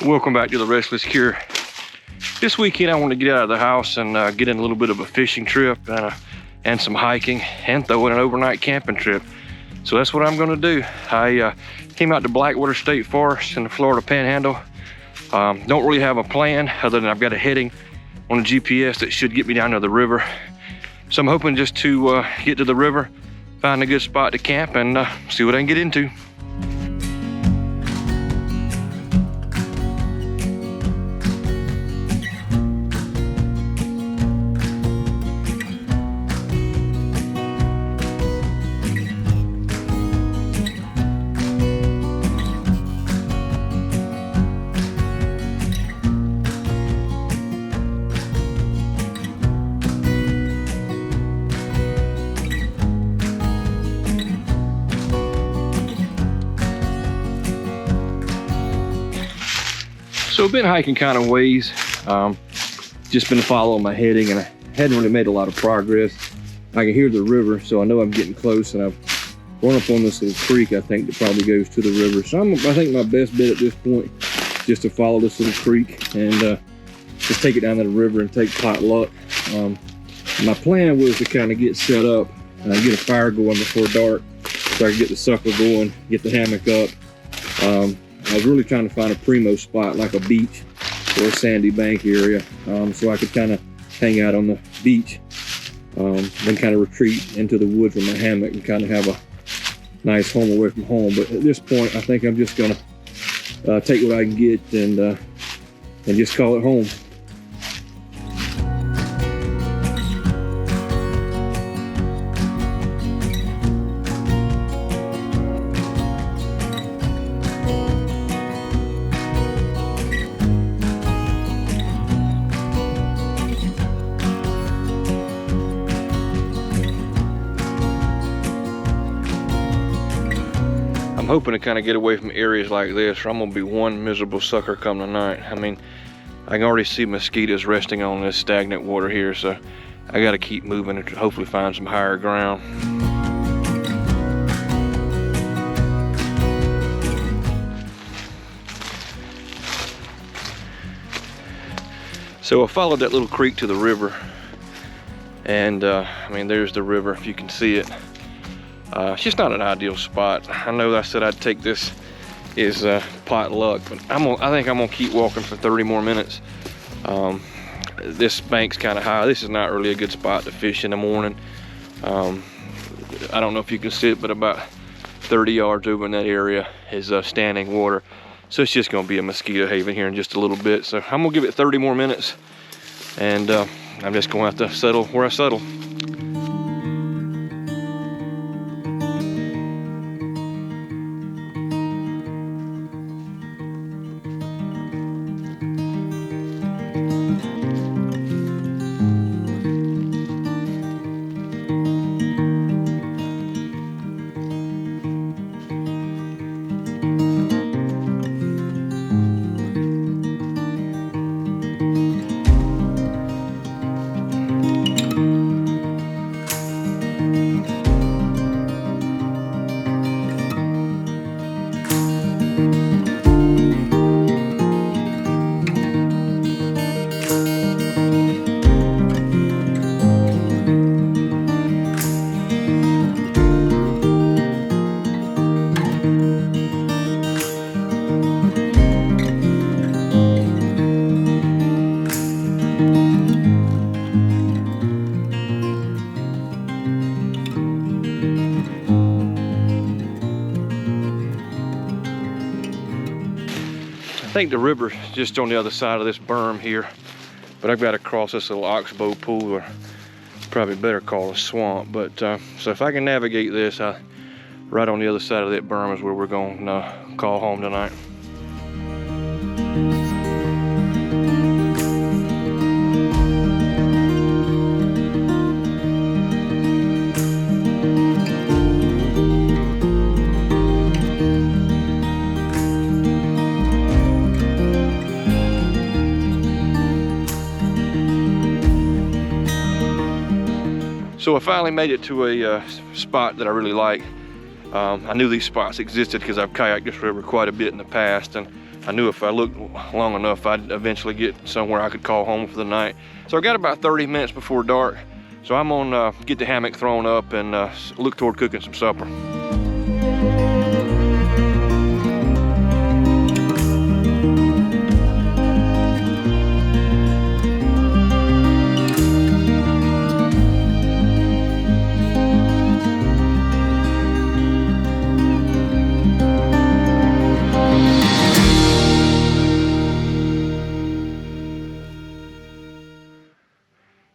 Welcome back to the Restless Cure. This weekend I want to get out of the house and get in a little bit of a fishing trip and some hiking and throw in an overnight camping trip. So that's what I'm going to do. I came out to Blackwater State Forest in the Florida Panhandle. Don't really have a plan other than I've got a heading on a GPS that should get me down to the river. So I'm hoping just to get to the river, find a good spot to camp, and see what I can get into. So I've been hiking kind of ways, just been following my heading, and I hadn't really made a lot of progress. I can hear the river, so I know I'm getting close, and I've run up on this little creek I think that probably goes to the river. So I think my best bet at this point is just to follow this little creek and just take it down to the river and take pot luck. My plan was to kind of get set up and get a fire going before dark so I could get the sucker going, get the hammock up. I was really trying to find a primo spot like a beach or a sandy bank area, so I could kind of hang out on the beach, then kind of retreat into the woods with my hammock and kind of have a nice home away from home. But at this point, I think I'm just gonna take what I can get and just call it home. I'm hoping to kind of get away from areas like this, or I'm gonna be one miserable sucker come tonight. I mean, I can already see mosquitoes resting on this stagnant water here, so I gotta keep moving and hopefully find some higher ground. So I followed that little creek to the river, and I mean, there's the river if you can see it. It's just not an ideal spot. I know I said I'd take this as pot luck, but I think I'm gonna keep walking for 30 more minutes. This bank's kind of high. This is not really a good spot to fish in the morning. I don't know if you can see it, but about 30 yards over in that area is standing water. So it's just gonna be a mosquito haven here in just a little bit. So I'm gonna give it 30 more minutes, and I'm just gonna have to settle where I settle. I think the river's just on the other side of this berm here, but I've got to cross this little oxbow pool, or probably better call a swamp. But so if I can navigate this, right on the other side of that berm is where we're going to call home tonight. So I finally made it to a spot that I really like. I knew these spots existed because I've kayaked this river quite a bit in the past, and I knew if I looked long enough, I'd eventually get somewhere I could call home for the night. So I got about 30 minutes before dark. So I'm gonna get the hammock thrown up and look toward cooking some supper.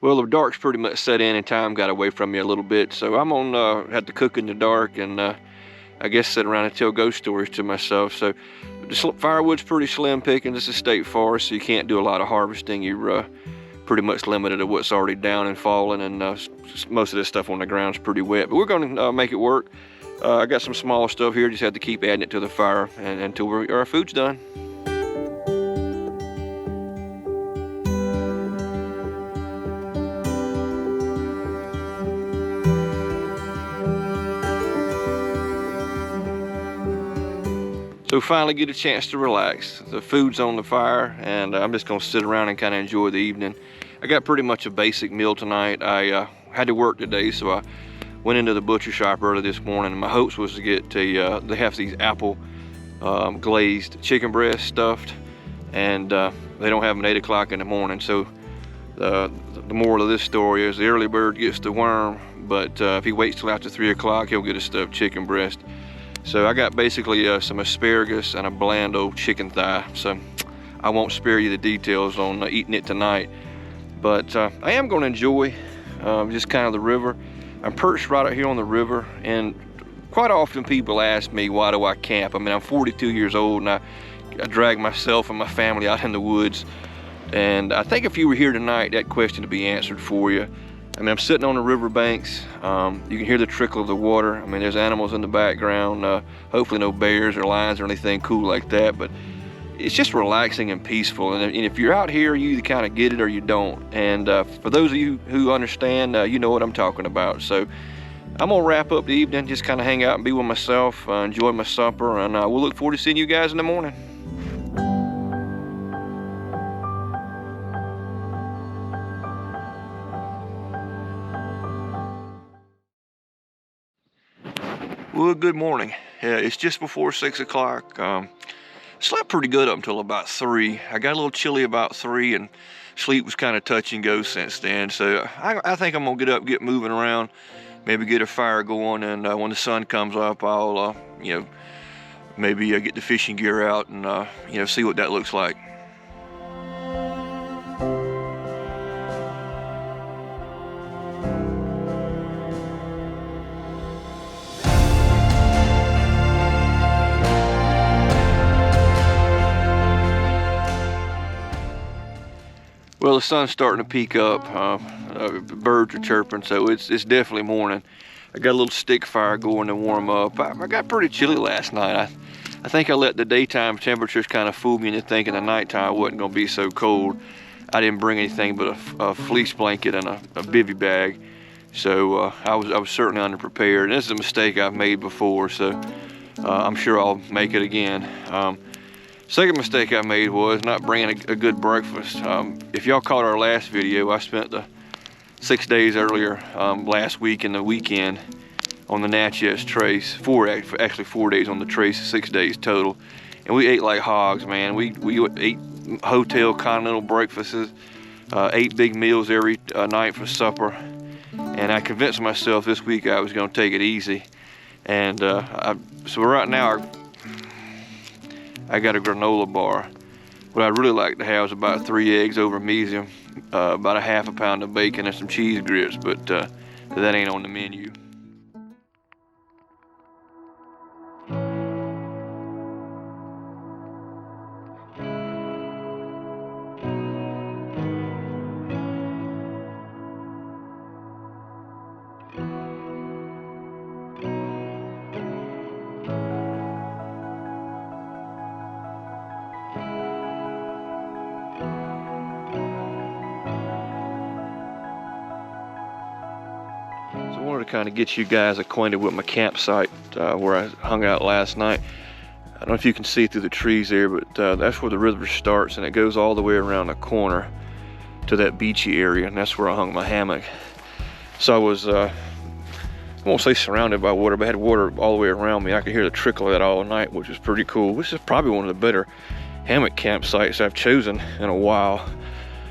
Well, the dark's pretty much set in and time got away from me a little bit, so I'm gonna have to cook in the dark and I guess sit around and tell ghost stories to myself. So the firewood's pretty slim picking. This is state forest, so you can't do a lot of harvesting. You're pretty much limited to what's already down and falling, and most of this stuff on the ground's pretty wet, but we're gonna make it work. I got some small stuff here, just have to keep adding it to the fire until our food's done. So finally get a chance to relax. The food's on the fire and I'm just gonna sit around and kind of enjoy the evening. I got pretty much a basic meal tonight. I had to work today, so I went into the butcher shop early this morning and my hopes was to get they have these apple glazed chicken breast stuffed, and they don't have them at 8 o'clock in the morning. So the moral of this story is the early bird gets the worm, but if he waits till after 3 o'clock, he'll get a stuffed chicken breast. So I got basically some asparagus and a bland old chicken thigh. So I won't spare you the details on eating it tonight. But I am going to enjoy just kind of the river. I'm perched right out here on the river, and quite often people ask me, why do I camp? I mean, I'm 42 years old and I drag myself and my family out in the woods. And I think if you were here tonight, that question would be answered for you. I mean, I'm sitting on the river banks. You can hear the trickle of the water. I mean, there's animals in the background. Hopefully no bears or lions or anything cool like that, but it's just relaxing and peaceful. And if you're out here, you either kind of get it or you don't. And for those of you who understand, you know what I'm talking about. So I'm gonna wrap up the evening, just kind of hang out and be with myself, enjoy my supper, and we'll look forward to seeing you guys in the morning. Well, good morning. Yeah, it's just before 6 o'clock. Slept pretty good up until about 3. I got a little chilly about 3, and sleep was kind of touch and go since then. So I think I'm gonna get up, get moving around, maybe get a fire going, and when the sun comes up, I'll maybe get the fishing gear out and see what that looks like. Well, the sun's starting to peak up. Birds are chirping, so it's definitely morning. I got a little stick fire going to warm up. I got pretty chilly last night. I think I let the daytime temperatures kind of fool me into thinking the nighttime wasn't going to be so cold. I didn't bring anything but a fleece blanket and a bivy bag, so I was certainly underprepared. And this is a mistake I've made before, so I'm sure I'll make it again. Second mistake I made was not bringing a good breakfast. If y'all caught our last video, I spent the 6 days earlier last week and the weekend on the Natchez Trace. Actually 4 days on the trace, 6 days total. And we ate like hogs, man. We ate hotel continental breakfasts, 8 big meals every night for supper. And I convinced myself this week I was gonna take it easy. And so right now, I got a granola bar. What I'd really like to have is about 3 eggs over medium, about a half a pound of bacon and some cheese grits, but that ain't on the menu. To kind of get you guys acquainted with my campsite where I hung out last night. don't know if you can see through the trees there, but that's where the river starts, and it goes all the way around the corner to that beachy area, and that's where I hung my hammock. So I was, I won't say surrounded by water, but I had water all the way around me. I could hear the trickle of that all night, which was pretty cool. This is probably one of the better hammock campsites I've chosen in a while.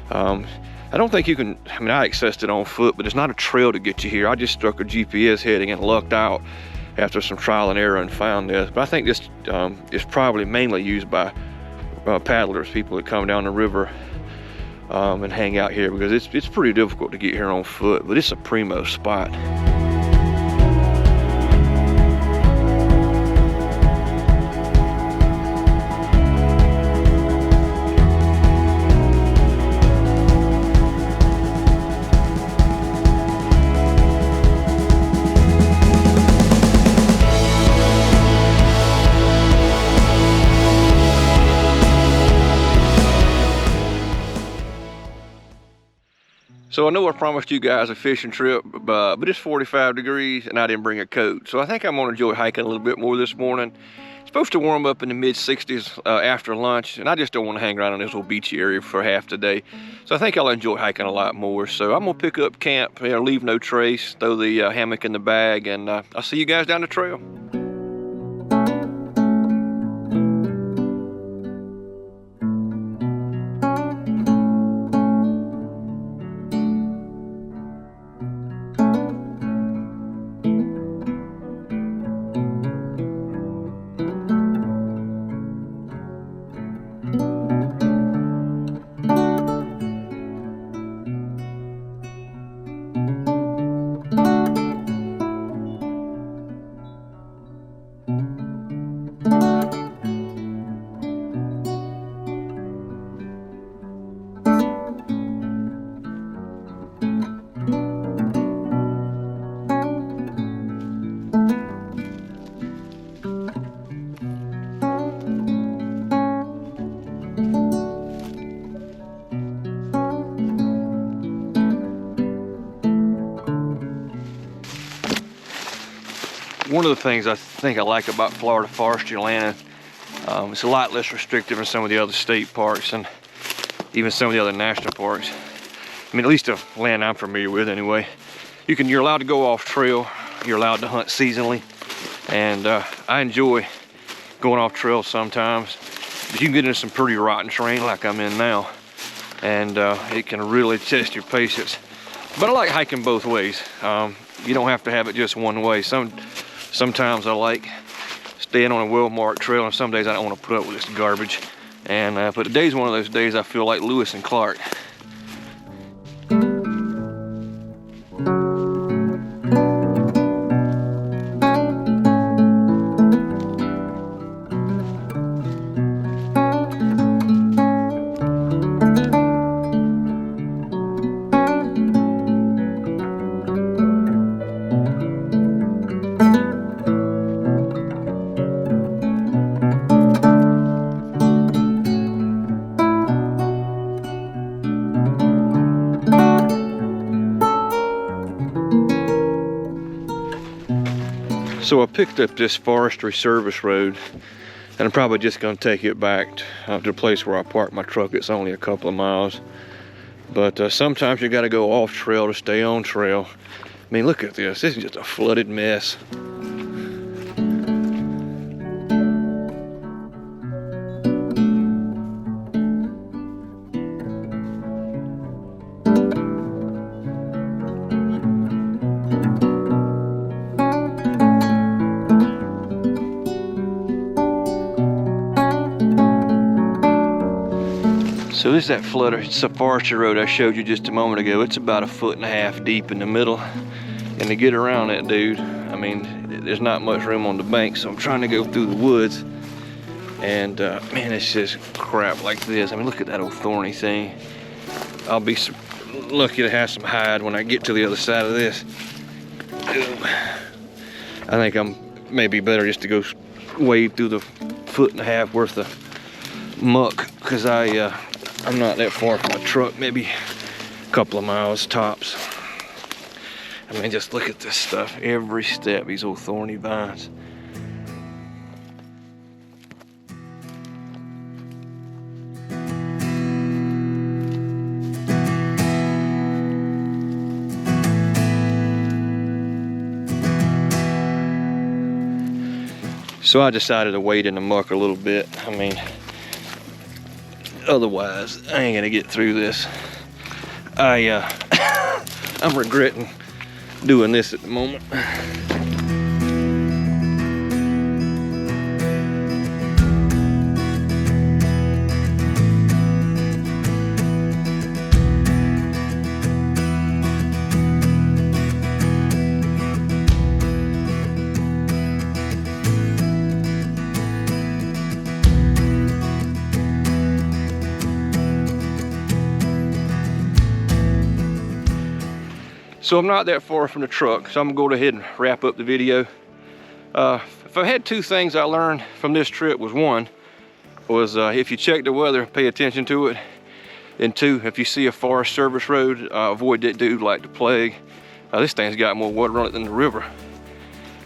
I don't think you can, I mean, I accessed it on foot, but it's not a trail to get you here. I just struck a GPS heading and lucked out after some trial and error and found this. But I think this is probably mainly used by paddlers, people that come down the river and hang out here, because it's pretty difficult to get here on foot, but it's a primo spot. So I know I promised you guys a fishing trip, but it's 45 degrees and I didn't bring a coat. So I think I'm gonna enjoy hiking a little bit more this morning. It's supposed to warm up in the mid 60s after lunch, and I just don't wanna hang around in this little beachy area for half the day. So I think I'll enjoy hiking a lot more. So I'm gonna pick up camp, leave no trace, throw the hammock in the bag, and I'll see you guys down the trail. One of the things I think I like about Florida forestry land, it's a lot less restrictive than some of the other state parks and even some of the other national parks. I mean, at least the land I'm familiar with anyway. You're allowed to go off trail, you're allowed to hunt seasonally, and I enjoy going off trail sometimes. But you can get into some pretty rotten terrain like I'm in now, and it can really test your patience. But I like hiking both ways. You don't have to have it just one way. Sometimes I like staying on a well-marked trail, and some days I don't want to put up with this garbage. And but today's one of those days I feel like Lewis and Clark. So I picked up this forestry service road, and I'm probably just going to take it back to the place where I parked my truck. It's only a couple of miles, but sometimes you got to go off trail to stay on trail. I mean, look at this. This is just a flooded mess. So this is that flooded forestry road I showed you just a moment ago. It's about 1.5 feet deep in the middle. And to get around that, dude, I mean, there's not much room on the bank, so I'm trying to go through the woods. And man, it's just crap like this. I mean, look at that old thorny thing. I'll be lucky to have some hide when I get to the other side of this. I think I'm maybe better just to go wade through the 1.5 feet worth of muck, because I'm not that far from my truck, maybe a couple of miles tops. I mean, just look at this stuff. Every step, these old thorny vines. So I decided to wade in the muck a little bit. I mean, otherwise I ain't gonna get through this. I'm regretting doing this at the moment. So I'm not that far from the truck, so I'm gonna go ahead and wrap up the video. If I had two things I learned from this trip, was one, was if you check the weather, pay attention to it. And two, if you see a Forest Service road, avoid that dude like the plague. This thing's got more water on it than the river.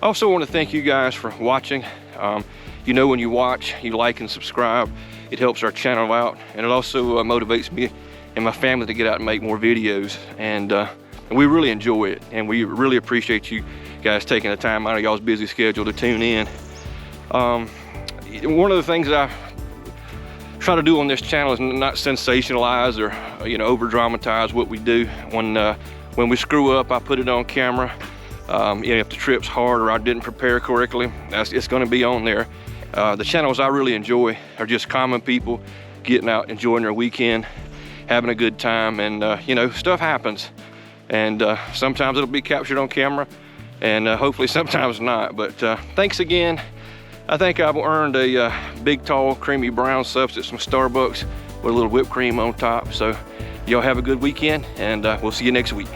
I also want to thank you guys for watching. You know, when you watch, you like and subscribe. It helps our channel out, and it also motivates me and my family to get out and make more videos. And we really enjoy it, and we really appreciate you guys taking the time out of y'all's busy schedule to tune in. One of the things I try to do on this channel is not sensationalize or over dramatize what we do. When we screw up, I put it on camera. If the trip's hard or I didn't prepare correctly, it's going to be on there. The channels I really enjoy are just common people getting out, enjoying their weekend, having a good time, and stuff happens. And sometimes it'll be captured on camera, and hopefully sometimes not. But thanks again. I think I've earned a big, tall, creamy brown substance from Starbucks with a little whipped cream on top. So y'all have a good weekend, and we'll see you next week.